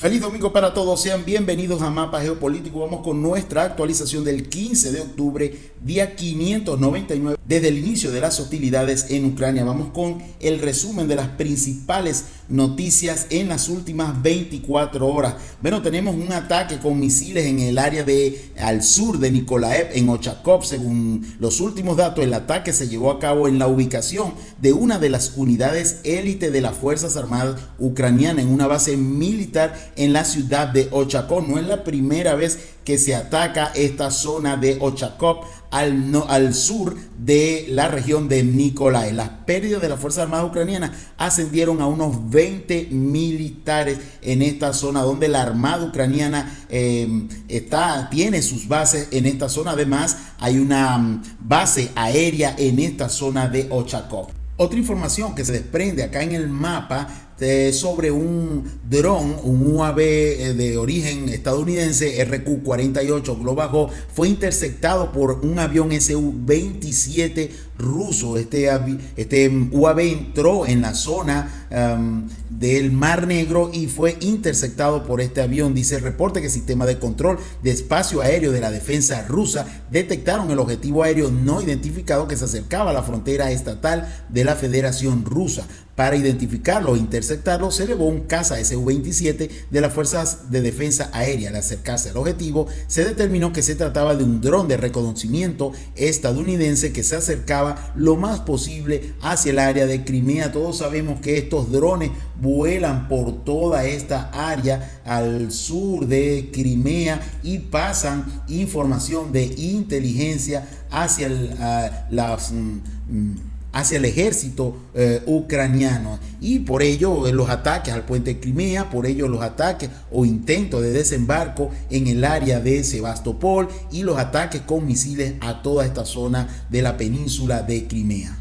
Feliz domingo para todos, sean bienvenidos a Mapa Geopolítico. Vamos con nuestra actualización del 15 de octubre, día 599, desde el inicio de las hostilidades en Ucrania. Vamos con el resumen de las principales noticias en las últimas 24 horas. Bueno, tenemos un ataque con misiles en el área al sur de Nikolaev, en Ochakov. Según los últimos datos, el ataque se llevó a cabo en la ubicación de una de las unidades élite de las Fuerzas Armadas ucranianas en una base militar en la ciudad de Ochakov. No es la primera vez que se ataca esta zona de Ochakov al sur de la región de Nikolaev. Las pérdidas de las Fuerzas Armadas ucranianas ascendieron a unos 20 militares en esta zona, donde la Armada ucraniana tiene sus bases en esta zona. Además, hay una base aérea en esta zona de Ochakov. Otra información que se desprende acá en el mapa sobre un dron, un UAV de origen estadounidense RQ-48 Global Hawk, fue interceptado por un avión Su-27 ruso. Este UAV entró en la zona del Mar Negro y fue interceptado por este avión. Dice el reporte que el sistema de control de espacio aéreo de la defensa rusa detectaron el objetivo aéreo no identificado que se acercaba a la frontera estatal de la Federación Rusa. Para identificarlo e interceptarlo, se elevó un caza Su-27 de las Fuerzas de Defensa Aérea. Al acercarse al objetivo, se determinó que se trataba de un dron de reconocimiento estadounidense que se acercaba lo más posible hacia el área de Crimea. Todos sabemos que estos drones vuelan por toda esta área al sur de Crimea y pasan información de inteligencia hacia el ejército ucraniano, y por ello los ataques al puente de Crimea, por ello los ataques o intentos de desembarco en el área de Sebastopol y los ataques con misiles a toda esta zona de la península de Crimea.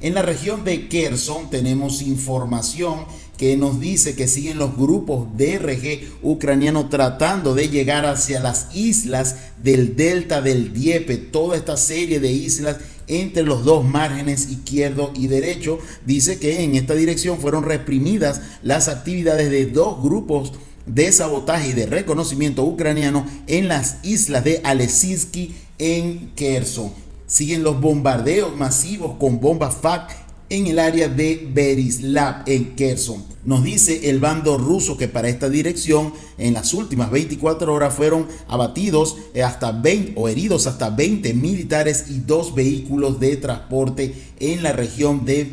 En la región de Kherson tenemos información que nos dice que siguen los grupos DRG ucranianos tratando de llegar hacia las islas del delta del Dnieper, toda esta serie de islas entre los dos márgenes izquierdo y derecho. Dice que en esta dirección fueron reprimidas las actividades de dos grupos de sabotaje y de reconocimiento ucraniano en las islas de Alesitsky en Kherson. Siguen los bombardeos masivos con bombas FAK en el área de Berislav en Kherson. Nos dice el bando ruso que para esta dirección en las últimas 24 horas fueron abatidos heridos hasta 20 militares y 2 vehículos de transporte en la región de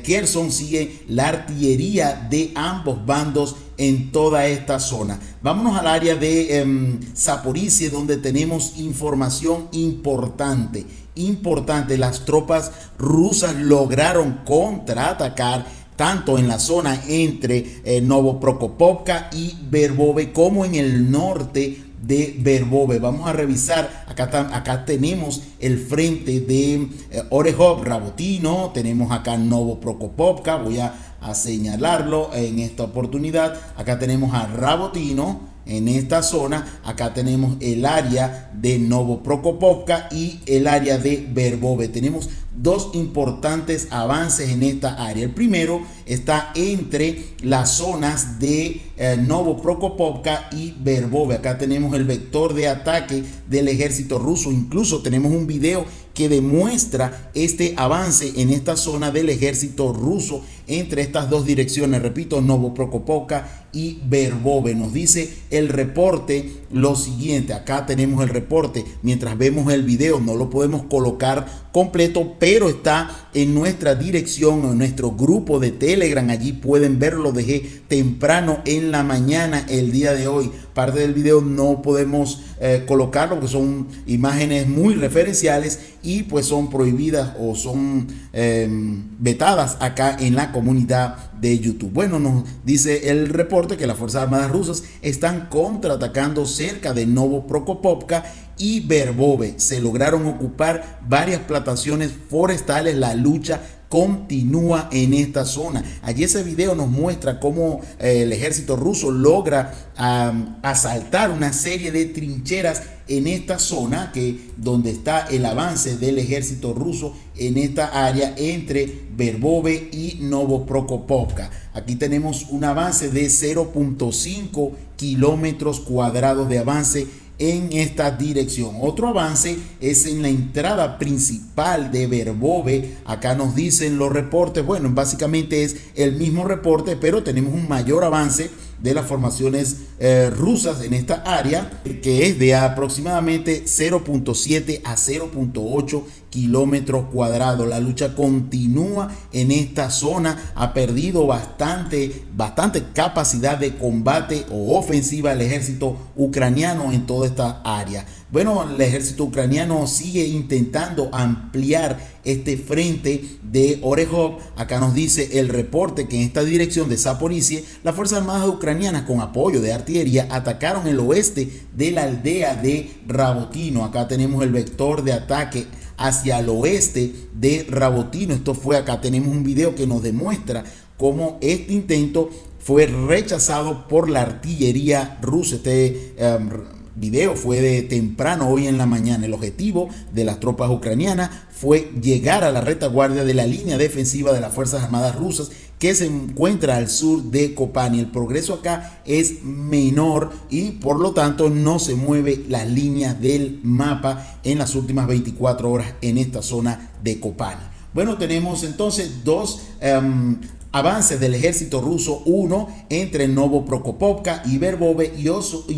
Kherson. Sigue la artillería de ambos bandos en toda esta zona. Vámonos al área de Zaporizhia, donde tenemos información importante. Las tropas rusas lograron contraatacar tanto en la zona entre Novoprokopovka y Verbove como en el norte de Verbove. Vamos a revisar, acá tenemos el frente de Orehov, Rabotino, tenemos acá Novoprokopovka, voy a señalarlo en esta oportunidad. Acá tenemos a Rabotino en esta zona, acá tenemos el área de Novoprokopovka y el área de Verbove. Tenemos dos importantes avances en esta área. El primero está entre las zonas de Novoprokopovka y Verbove. Acá tenemos el vector de ataque del ejército ruso. Incluso tenemos un video que demuestra este avance en esta zona del ejército ruso entre estas dos direcciones. Repito, Novoprokopovka y Verbove. Nos dice el reporte lo siguiente. Acá tenemos el reporte. Mientras vemos el video, no lo podemos colocar completo, pero está en nuestra dirección, en nuestro grupo de Telegram. Allí pueden verlo. Dejé temprano en la mañana el día de hoy. Parte del video no podemos colocarlo porque son imágenes muy referenciales y pues son prohibidas o son vetadas acá en la comunidad de YouTube. Bueno, nos dice el reporte que las Fuerzas Armadas rusas están contraatacando cerca de Novoprokopovka y Verbove. Se lograron ocupar varias plantaciones forestales. La lucha continúa en esta zona. Allí ese video nos muestra cómo el ejército ruso logra asaltar una serie de trincheras en esta zona, donde está el avance del ejército ruso en esta área entre Verbove y Novoprokopovka. Aquí tenemos un avance de 0.5 kilómetros cuadrados de avance en esta dirección. Otro avance es en la entrada principal de Verbove. Acá nos dicen los reportes, bueno, básicamente es el mismo reporte, pero tenemos un mayor avance de las formaciones rusas en esta área, que es de aproximadamente 0.7 a 0.8 kilómetros cuadrados. La lucha continúa en esta zona. Ha perdido bastante capacidad de combate o ofensiva el ejército ucraniano en toda esta área. Bueno, el ejército ucraniano sigue intentando ampliar este frente de Orehov. Acá nos dice el reporte que en esta dirección de Zaporizhia, las Fuerzas Armadas ucranianas con apoyo de artillería atacaron el oeste de la aldea de Rabotino. Acá tenemos el vector de ataque hacia el oeste de Rabotino. Esto fue, acá tenemos un video que nos demuestra cómo este intento fue rechazado por la artillería rusa. Este video fue de temprano hoy en la mañana. El objetivo de las tropas ucranianas fue llegar a la retaguardia de la línea defensiva de las Fuerzas Armadas rusas, que se encuentra al sur de Kopani. El progreso acá es menor y por lo tanto no se mueve las líneas del mapa en las últimas 24 horas en esta zona de Kopani. Bueno, tenemos entonces dos avances del ejército ruso, uno entre Novoprokopovka y Verbove y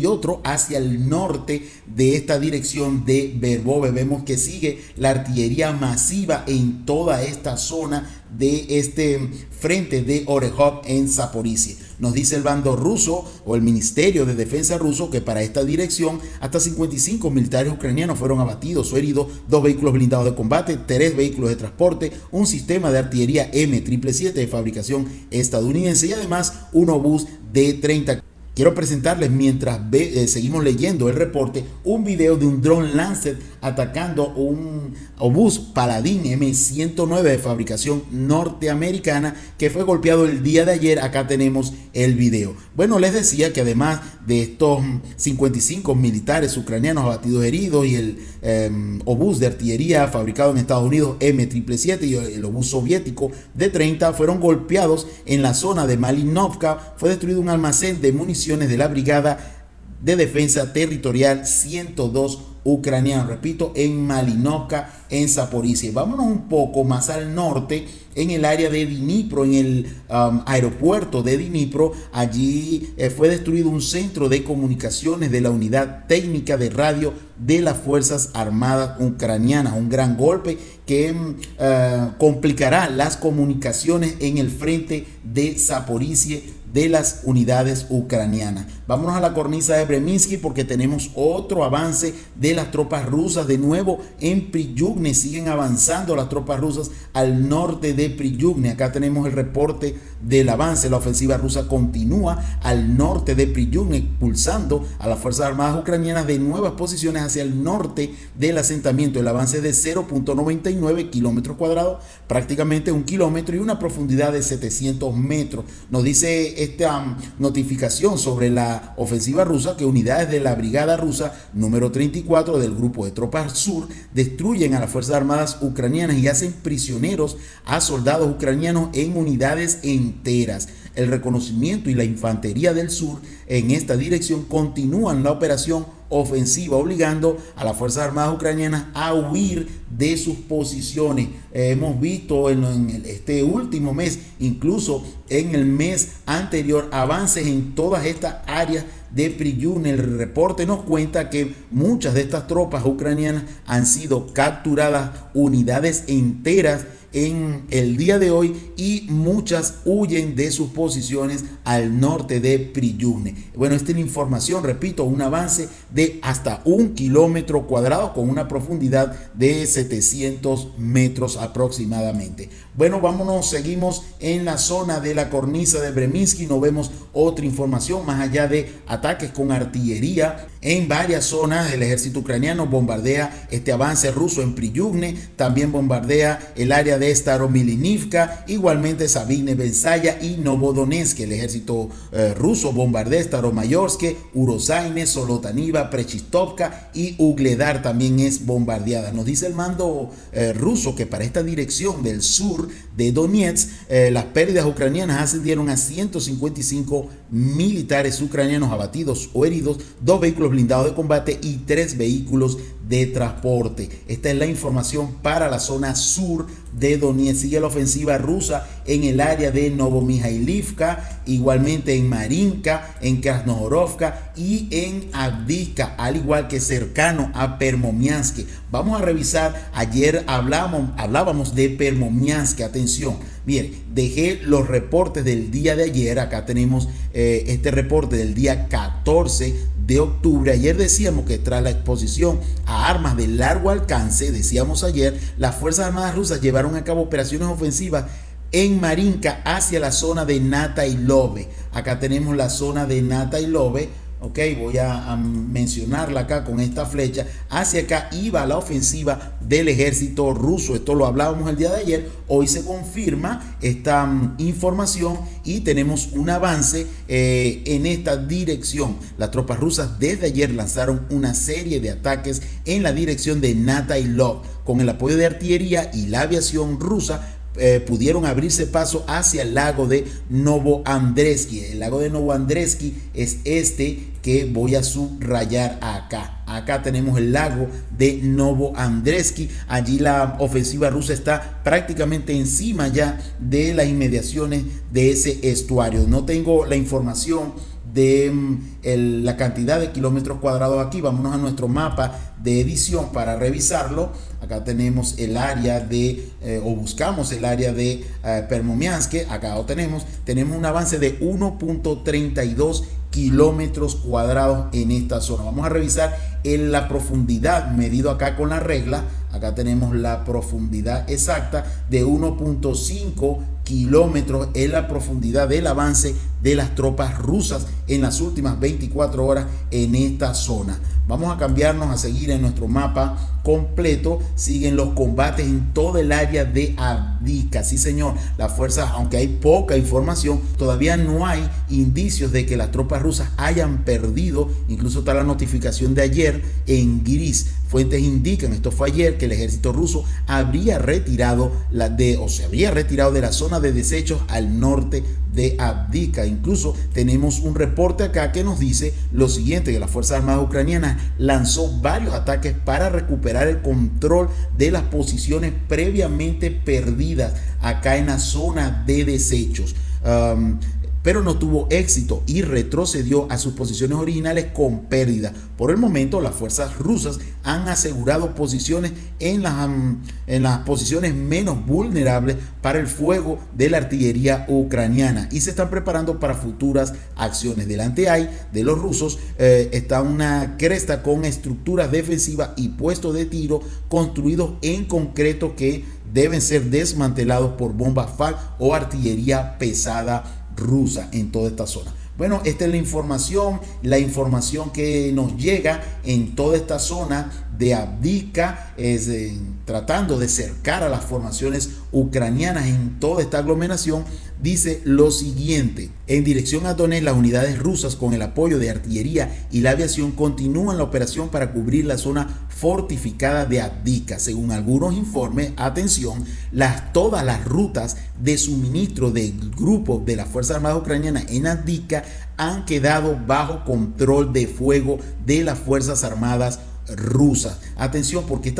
otro hacia el norte de esta dirección de Verbove. Vemos que sigue la artillería masiva en toda esta zona de este frente de Orehov en Zaporizhia. Nos dice el bando ruso o el Ministerio de Defensa ruso que para esta dirección hasta 55 militares ucranianos fueron abatidos o heridos, 2 vehículos blindados de combate, 3 vehículos de transporte, un sistema de artillería M777 de fabricación estadounidense y además un obús de 30. Quiero presentarles, mientras seguimos leyendo el reporte, un video de un dron Lancet atacando un obús Paladin M109 de fabricación norteamericana que fue golpeado el día de ayer. Acá tenemos el video. Bueno, les decía que además de estos 55 militares ucranianos abatidos heridos y el obús de artillería fabricado en Estados Unidos M777 y el obús soviético de 30 fueron golpeados en la zona de Malinovka. Fue destruido un almacén de municiones de la Brigada de Defensa Territorial 102 ucraniano, repito, en Malinovka, en Zaporizhia. Vámonos un poco más al norte, en el área de Dnipro, en el aeropuerto de Dnipro. Allí fue destruido un centro de comunicaciones de la unidad técnica de radio de las Fuerzas Armadas ucranianas. Un gran golpe que complicará las comunicaciones en el frente de Zaporizhia de las unidades ucranianas. Vámonos a la cornisa de Breminsky porque tenemos otro avance de las tropas rusas. De nuevo en Priyuzhne siguen avanzando las tropas rusas al norte de Priyuzhne. Acá tenemos el reporte del avance. La ofensiva rusa continúa al norte de Priyuzhne, impulsando a las Fuerzas Armadas ucranianas de nuevas posiciones hacia el norte del asentamiento. El avance es de 0.99 kilómetros cuadrados, prácticamente 1 kilómetro, y una profundidad de 700 metros. Nos dice esta notificación sobre la ofensiva rusa que unidades de la brigada rusa número 34 del grupo de tropas sur destruyen a las Fuerzas Armadas ucranianas y hacen prisioneros a soldados ucranianos en unidades enteras. El reconocimiento y la infantería del sur en esta dirección continúan la operación ofensiva, obligando a las Fuerzas Armadas ucranianas a huir de sus posiciones. Hemos visto en este último mes, incluso en el mes anterior, avances en todas estas áreas de Priyuzhne. El reporte nos cuenta que muchas de estas tropas ucranianas han sido capturadas, unidades enteras en el día de hoy, y muchas huyen de sus posiciones al norte de Priyuzhne. Bueno, esta es la información, repito, un avance de hasta 1 kilómetro cuadrado con una profundidad de 700 metros aproximadamente. Bueno, vámonos, seguimos en la zona de la cornisa de Breminsky. No vemos otra información más allá de ataques con artillería En varias zonas el ejército ucraniano bombardea este avance ruso en Priyuzhne, también bombardea el área de Staromilinivka, igualmente Sabine Bensaya y Novodonetsk. El ejército ruso bombardea Staromayorsk, Urozaine, Solotaniva, Prechistovka y Ugledar también es bombardeada. Nos dice el mando ruso que para esta dirección del sur de Donetsk, las pérdidas ucranianas ascendieron a 155 militares ucranianos abatidos o heridos, 2 vehículos blindados de combate y 3 vehículos de transporte. Esta es la información para la zona sur de Donetsk. Sigue la ofensiva rusa en el área de Novomihailivka, igualmente en Marinka, en Krasnohorovka y en Avdiivka, al igual que cercano a Permomiansk. Vamos a revisar, ayer hablábamos de Permomiansk, atención. Bien, dejé los reportes del día de ayer, acá tenemos este reporte del día 14 de octubre. Ayer decíamos que tras la exposición a armas de largo alcance, decíamos ayer, las Fuerzas Armadas rusas llevaron a cabo operaciones ofensivas en Marinka hacia la zona de Natailove. Acá tenemos la zona de Natailove. Ok, voy a mencionarla acá con esta flecha. Hacia acá iba la ofensiva del ejército ruso. Esto lo hablábamos el día de ayer. Hoy se confirma esta información y tenemos un avance en esta dirección. Las tropas rusas desde ayer lanzaron una serie de ataques en la dirección de Natailov. Con el apoyo de artillería y la aviación rusa, pudieron abrirse paso hacia el lago de Novoandresky. El lago de Novoandresky es este que voy a subrayar acá. Acá tenemos el lago de Novoandresky. Allí la ofensiva rusa está prácticamente encima ya de las inmediaciones de ese estuario. No tengo la información de la cantidad de kilómetros cuadrados aquí. Vámonos a nuestro mapa de edición para revisarlo. Acá tenemos el área de, o buscamos el área de Permomiansk. Acá lo tenemos un avance de 1.32 kilómetros cuadrados en esta zona. Vamos a revisar en la profundidad medido acá con la regla. Acá tenemos la profundidad exacta de 1.5 kilómetros en la profundidad del avance de las tropas rusas en las últimas 24 horas en esta zona. Vamos a cambiarnos a seguir en nuestro mapa completo. Siguen los combates en todo el área de Avdiivka. Sí, señor, las fuerzas, aunque hay poca información, todavía no hay indicios de que las tropas rusas hayan perdido. Incluso está la notificación de ayer en Gris. Fuentes indican, esto fue ayer, que el ejército ruso habría retirado se habría retirado de la zona de desechos al norte de Avdiivka. Incluso tenemos un reporte acá que nos dice lo siguiente, que las Fuerzas Armadas ucranianas lanzó varios ataques para recuperar el control de las posiciones previamente perdidas acá en la zona de desechos. Pero no tuvo éxito y retrocedió a sus posiciones originales con pérdida. Por el momento, las fuerzas rusas han asegurado posiciones en las posiciones menos vulnerables para el fuego de la artillería ucraniana y se están preparando para futuras acciones. Delante hay de los rusos está una cresta con estructuras defensivas y puestos de tiro construidos en concreto que deben ser desmantelados por bombas FAL o artillería pesada rusa en toda esta zona. Bueno, esta es la información que nos llega en toda esta zona de Avdiivka, tratando de cercar a las formaciones ucranianas en toda esta aglomeración. Dice lo siguiente: en dirección a Donetsk, las unidades rusas con el apoyo de artillería y la aviación continúan la operación para cubrir la zona fortificada de Avdiivka. Según algunos informes, atención, todas las rutas de suministro del grupo de las Fuerzas Armadas Ucranianas en Avdiivka han quedado bajo control de fuego de las Fuerzas Armadas rusas. Atención, porque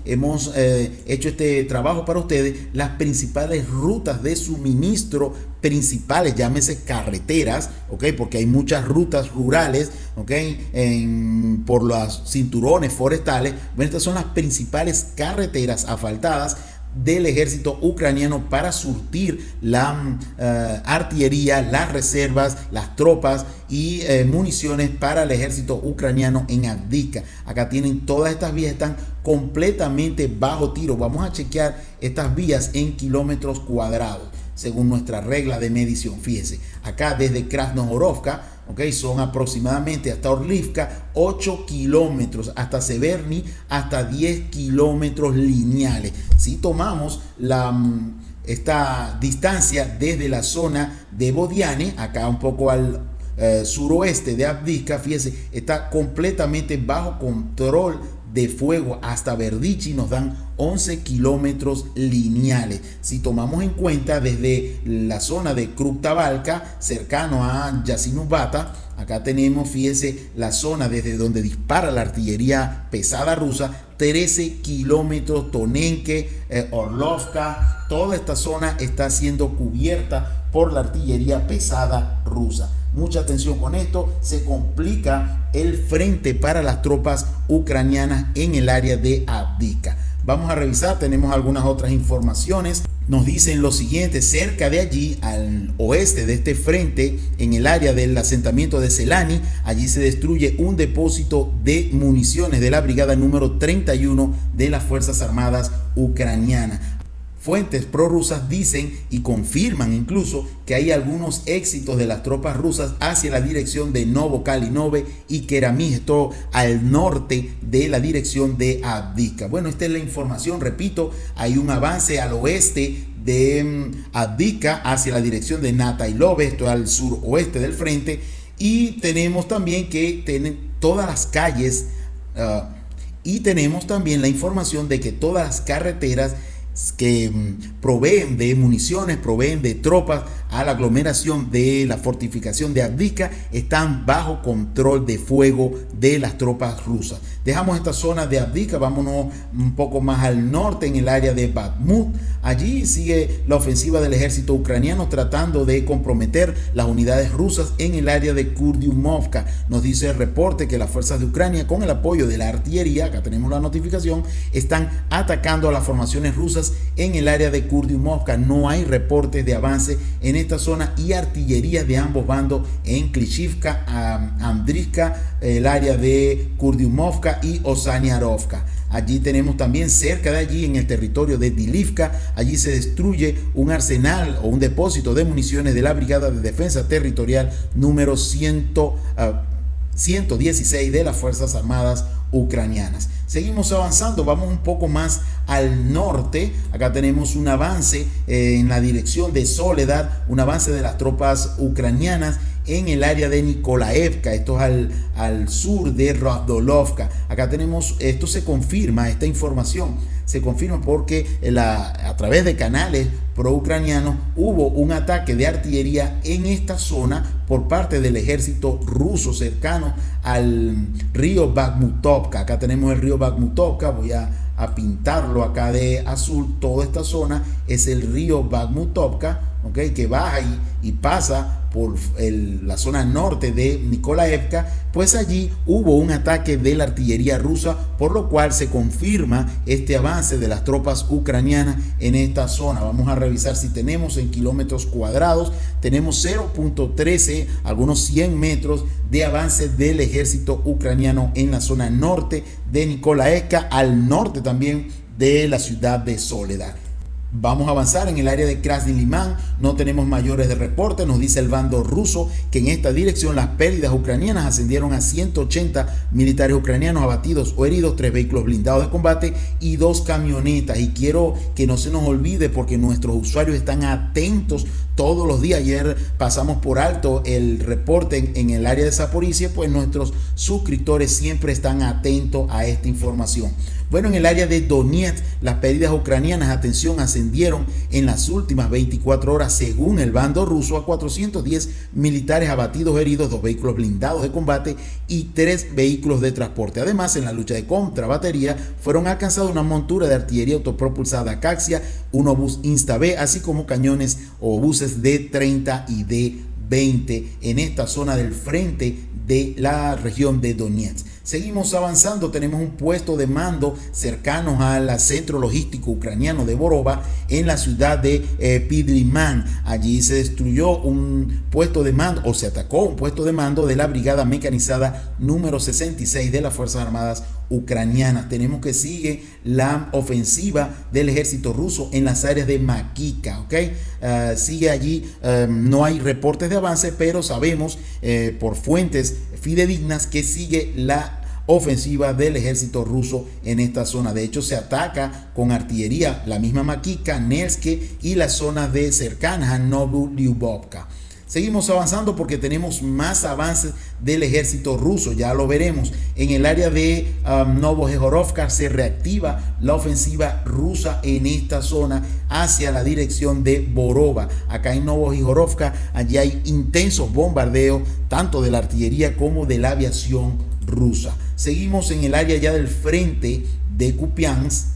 hemos hecho este trabajo para ustedes, las principales rutas de suministro principales, llámese carreteras, ok, porque hay muchas rutas rurales, ok, por los cinturones forestales. Bueno, estas son las principales carreteras asfaltadas del ejército ucraniano para surtir la artillería, las reservas, las tropas y municiones para el ejército ucraniano en Avdiivka. Acá tienen todas estas vías, están completamente bajo tiro. Vamos a chequear estas vías en kilómetros cuadrados según nuestra regla de medición. Fíjese, acá desde Krasnohorovka, ¿ok? Son aproximadamente hasta Orlivka 8 kilómetros, hasta Severny hasta 10 kilómetros lineales. Si tomamos esta distancia desde la zona de Bodiane, acá un poco al suroeste de Avdiivka, fíjese, está completamente bajo control de fuego hasta Verdichi, nos dan 11 kilómetros lineales. Si tomamos en cuenta desde la zona de Kruptavalka, cercano a Yasinubata, acá tenemos, fíjese, la zona desde donde dispara la artillería pesada rusa, 13 kilómetros, Tonenke, Orlovka, toda esta zona está siendo cubierta por la artillería pesada rusa. Mucha atención con esto, se complica el frente para las tropas ucranianas en el área de Avdiivka. Vamos a revisar, tenemos algunas otras informaciones. Nos dicen lo siguiente: cerca de allí, al oeste de este frente, en el área del asentamiento de Selani, allí se destruye un depósito de municiones de la brigada número 31 de las Fuerzas Armadas ucranianas. Fuentes prorrusas dicen y confirman incluso que hay algunos éxitos de las tropas rusas hacia la dirección de Novokalinove y Keramí, esto al norte de la dirección de Avdiivka. Bueno, esta es la información, repito, hay un avance al oeste de Avdiivka hacia la dirección de Natailove, esto al suroeste del frente, y tenemos también que tienen todas las calles y tenemos también la información de que todas las carreteras que proveen de municiones, proveen de tropas a la aglomeración de la fortificación de Avdiivka, están bajo control de fuego de las tropas rusas. Dejamos esta zona de Avdiivka, vámonos un poco más al norte, en el área de Bakhmut. Allí sigue la ofensiva del ejército ucraniano tratando de comprometer las unidades rusas en el área de Kurdiumovka. Nos dice el reporte que las fuerzas de Ucrania, con el apoyo de la artillería, acá tenemos la notificación, están atacando a las formaciones rusas en el área de Kurdiumovka. No hay reportes de avance en esta zona y artillería de ambos bandos en Klishivka, Andriivka, el área de Kurdiumovka y Osaniarovka. Allí tenemos también, cerca de allí, en el territorio de Dilivka, allí se destruye un arsenal o un depósito de municiones de la Brigada de Defensa Territorial número 116 de las Fuerzas Armadas ucranianas. Seguimos avanzando, vamos un poco más al norte. Acá tenemos un avance en la dirección de Soledad, un avance de las tropas ucranianas en el área de Nikolaevka, esto es al sur de Radvolovka. Acá tenemos, esto se confirma, esta información se confirma porque a través de canales pro-ucranianos hubo un ataque de artillería en esta zona por parte del ejército ruso cercano al río Bakhmutovka. Acá tenemos el río Bakhmutovka, voy a pintarlo acá de azul. Toda esta zona es el río Bakhmutovka, ¿okay? Que baja y pasa por la zona norte de Nikolaevka. Pues allí hubo un ataque de la artillería rusa, por lo cual se confirma este avance de las tropas ucranianas en esta zona. Vamos a revisar si tenemos en kilómetros cuadrados, tenemos 0.13, algunos 100 metros de avance del ejército ucraniano en la zona norte de Nikolaevka, al norte también de la ciudad de Soledad. Vamos a avanzar en el área de Krasny Liman, no tenemos mayores de reporte. Nos dice el bando ruso que en esta dirección las pérdidas ucranianas ascendieron a 180 militares ucranianos abatidos o heridos, 3 vehículos blindados de combate y 2 camionetas. Y quiero que no se nos olvide, porque nuestros usuarios están atentos todos los días. Ayer pasamos por alto el reporte en el área de Zaporizhia, pues nuestros suscriptores siempre están atentos a esta información. Bueno, en el área de Donetsk, las pérdidas ucranianas, atención, ascendieron en las últimas 24 horas, según el bando ruso, a 410 militares abatidos o heridos, 2 vehículos blindados de combate y 3 vehículos de transporte. Además, en la lucha de contrabatería fueron alcanzadas una montura de artillería autopropulsada Acaxia, un obús Insta-B, así como cañones o obuses de 30 y de 20 en esta zona del frente de la región de Donetsk. Seguimos avanzando, tenemos un puesto de mando cercano al centro logístico ucraniano de Borova en la ciudad de Pidliman. Allí se destruyó un puesto de mando, o se atacó un puesto de mando de la Brigada Mecanizada número 66 de las Fuerzas Armadas ucranianas. Tenemos que sigue la ofensiva del ejército ruso en las áreas de Makivka, sigue allí, no hay reportes de avance, pero sabemos por fuentes fidedignas que sigue la ofensiva del ejército ruso en esta zona. De hecho, se ataca con artillería la misma Makivka, Nevsky y las zonas de cercanas a Novolyubovka. Seguimos avanzando porque tenemos más avances del ejército ruso, ya lo veremos. En el área de Novojehorovka se reactiva la ofensiva rusa en esta zona hacia la dirección de Borova. Acá en Novojehorovka, allí hay intensos bombardeos tanto de la artillería como de la aviación rusa. Seguimos en el área ya del frente de Kupiansk.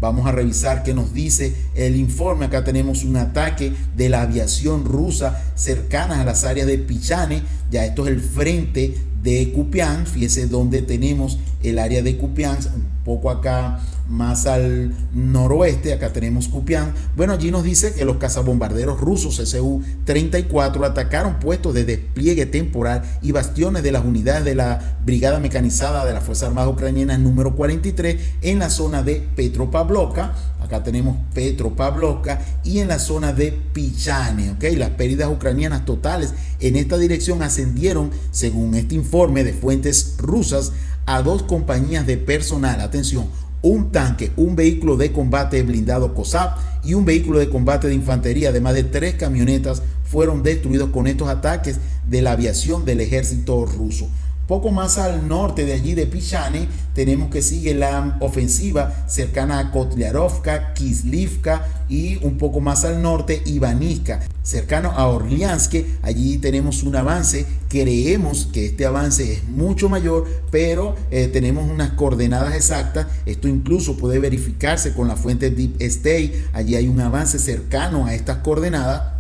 Vamos a revisar qué nos dice el informe. Acá tenemos un ataque de la aviación rusa cercanas a las áreas de Pichane. Ya esto es el frente de Kupiansk. Fíjese dónde tenemos el área de Kupiansk, un poco acá más al noroeste. Acá tenemos Kupiansk. Bueno, allí nos dice que los cazabombarderos rusos Su-34 atacaron puestos de despliegue temporal y bastiones de las unidades de la Brigada Mecanizada de las Fuerzas Armadas Ucranianas número 43 en la zona de Petropavlovka. Acá tenemos Petropavlovka y en la zona de Pichane. Las pérdidas ucranianas totales en esta dirección ascendieron, según este informe de fuentes rusas, a 2 compañías de personal. Atención, un tanque, un vehículo de combate blindado Kozab y un vehículo de combate de infantería, además de 3 camionetas, fueron destruidos con estos ataques de la aviación del ejército ruso. Poco más al norte de allí de Pichane tenemos que sigue la ofensiva cercana a Kotliarovka, Kislivka y un poco más al norte Ivaniska, cercano a Orliansk. Allí tenemos un avance. Creemos que este avance es mucho mayor, pero tenemos unas coordenadas exactas. Esto incluso puede verificarse con la fuente Deep State. Allí hay un avance cercano a estas coordenadas.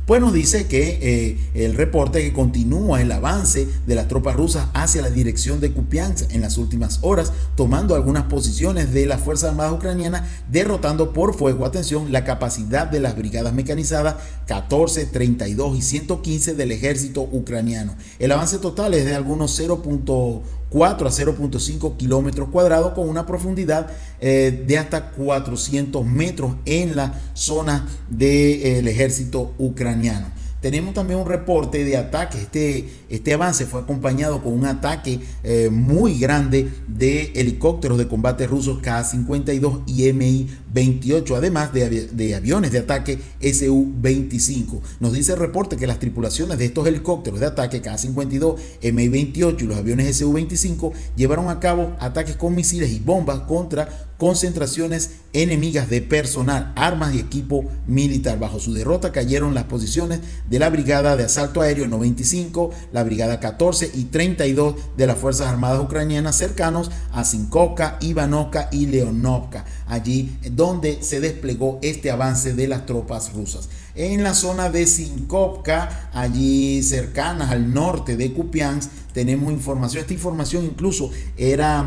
Pues nos dice que el reporte que continúa el avance de las tropas rusas hacia la dirección de Kupiansk en las últimas horas, tomando algunas posiciones de las Fuerzas Armadas ucranianas, derrotando por fuego, atención, la capacidad de las brigadas mecanizadas 14, 32 y 115 del ejército ucraniano. El avance total es de algunos 0.4 a 0.5 kilómetros cuadrados con una profundidad de hasta 400 metros en la zona del ejército ucraniano. Tenemos también un reporte de ataques. Este avance fue acompañado con un ataque muy grande de helicópteros de combate rusos Ka-52 y Mi-28, además de aviones de ataque Su-25. Nos dice el reporte que las tripulaciones de estos helicópteros de ataque Ka-52, Mi-28 y los aviones Su-25 llevaron a cabo ataques con misiles y bombas contra concentraciones enemigas de personal, armas y equipo militar. Bajo su derrota cayeron las posiciones de la Brigada de Asalto Aéreo 95, la Brigada 14 y 32 de las Fuerzas Armadas Ucranianas cercanos a Sinkovka, Ivanovka y Leonovka, allí donde se desplegó este avance de las tropas rusas. En la zona de Sinkovka, allí cercanas al norte de Kupiansk, tenemos información. Esta información incluso era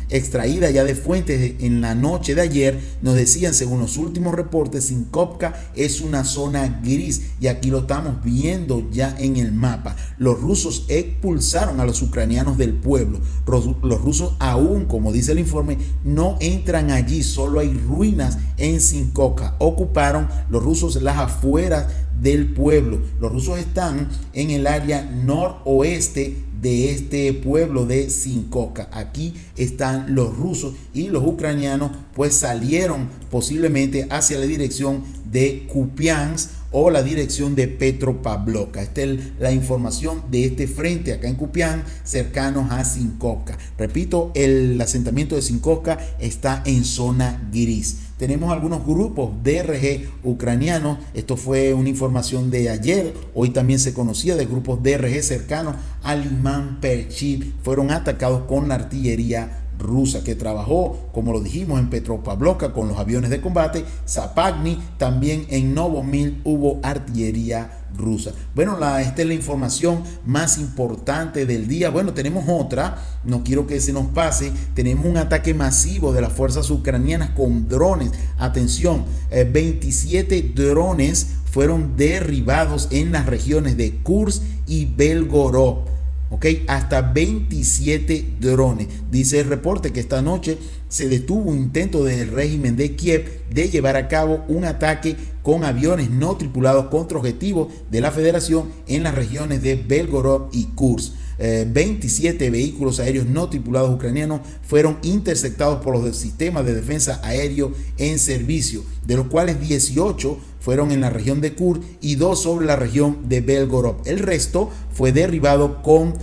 extraída ya de fuentes en la noche de ayer. Nos decían, según los últimos reportes, Sinkovka es una zona gris y aquí lo estamos viendo ya en el mapa. Los rusos expulsaron a los ucranianos del pueblo. Los rusos aún, como dice el informe, no entran allí, solo hay ruinas en Sinkovka. Ocuparon los rusos las afueras del pueblo. Los rusos están en el área noroeste de este pueblo de Sinkovka. Aquí están los rusos y los ucranianos pues salieron posiblemente hacia la dirección de Kupiansk o la dirección de Petropavlovka. Esta es la información de este frente acá en Kupiansk, cercanos a Sinkovka. Repito, el asentamiento de Sinkovka está en zona gris. Tenemos algunos grupos DRG ucranianos. Esto fue una información de ayer. Hoy también se conocía de grupos DRG cercanos a Liman Perchil. Fueron atacados con la artillería rusa que trabajó, como lo dijimos, en Petropavlovka con los aviones de combate. Zapagni, también en Novomil hubo artillería rusa. Bueno, esta es la información más importante del día. Bueno, tenemos otra, no quiero que se nos pase. Tenemos un ataque masivo de las fuerzas ucranianas con drones. Atención, 27 drones fueron derribados en las regiones de Kursk y Belgorod. Ok, hasta 27 drones. Dice el reporte que esta noche se detuvo un intento del régimen de Kiev de llevar a cabo un ataque con aviones no tripulados contra objetivos de la Federación en las regiones de Belgorod y Kursk. 27 vehículos aéreos no tripulados ucranianos fueron interceptados por los sistemas de defensa aéreo en servicio, de los cuales 18 fueron en la región de Kursk y 2 sobre la región de Belgorod. El resto fue derribado con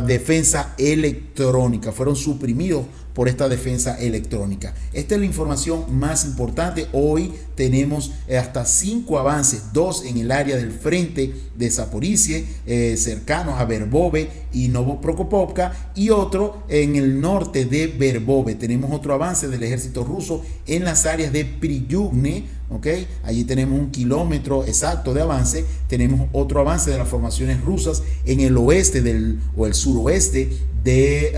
defensa electrónica, fueron suprimidos por esta defensa electrónica. Esta es la información más importante. Hoy tenemos hasta 5 avances, 2 en el área del frente de Zaporizhia, cercanos a Verbove y Novoprokopovka, y otro en el norte de Verbove. Tenemos otro avance del ejército ruso en las áreas de Priyuzhne, ¿ok? Allí tenemos 1 kilómetro exacto de avance. Tenemos otro avance de las formaciones rusas en el oeste o el suroeste de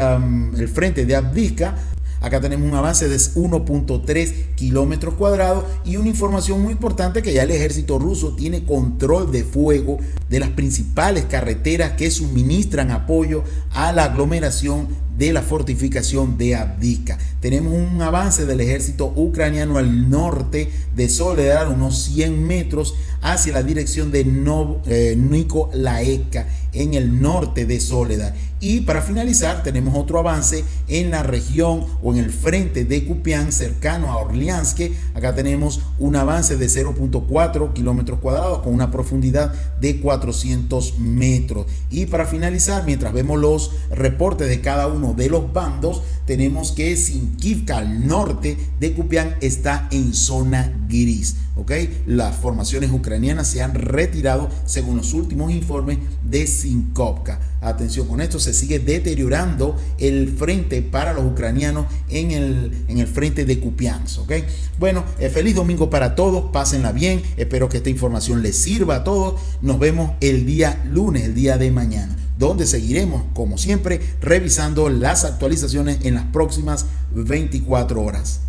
el frente de Avdiivka. Acá tenemos un avance de 1.3 kilómetros cuadrados y una información muy importante, que ya el ejército ruso tiene control de fuego de las principales carreteras que suministran apoyo a la aglomeración de la fortificación de Avdiivka. Tenemos un avance del ejército ucraniano al norte de Soledar, unos 100 metros hacia la dirección de Nikolaevka, en el norte de Soledar. Y para finalizar, tenemos otro avance en la región o en el frente de Kupiansk, cercano a Orliansk. Acá tenemos un avance de 0.4 kilómetros cuadrados con una profundidad de 400 metros. Y para finalizar, mientras vemos los reportes de cada uno de los bandos, tenemos que Sinkivka, al norte de Kupiansk, está en zona gris. ¿Ok? Las formaciones ucranianas se han retirado según los últimos informes de Sinkovka. Atención con esto, se sigue deteriorando el frente para los ucranianos en el frente de Kupiansk. ¿Ok? Bueno, feliz domingo para todos, pásenla bien, espero que esta información les sirva a todos. Nos vemos el día lunes, el día de mañana, donde seguiremos, como siempre, revisando las actualizaciones en las próximas 24 horas.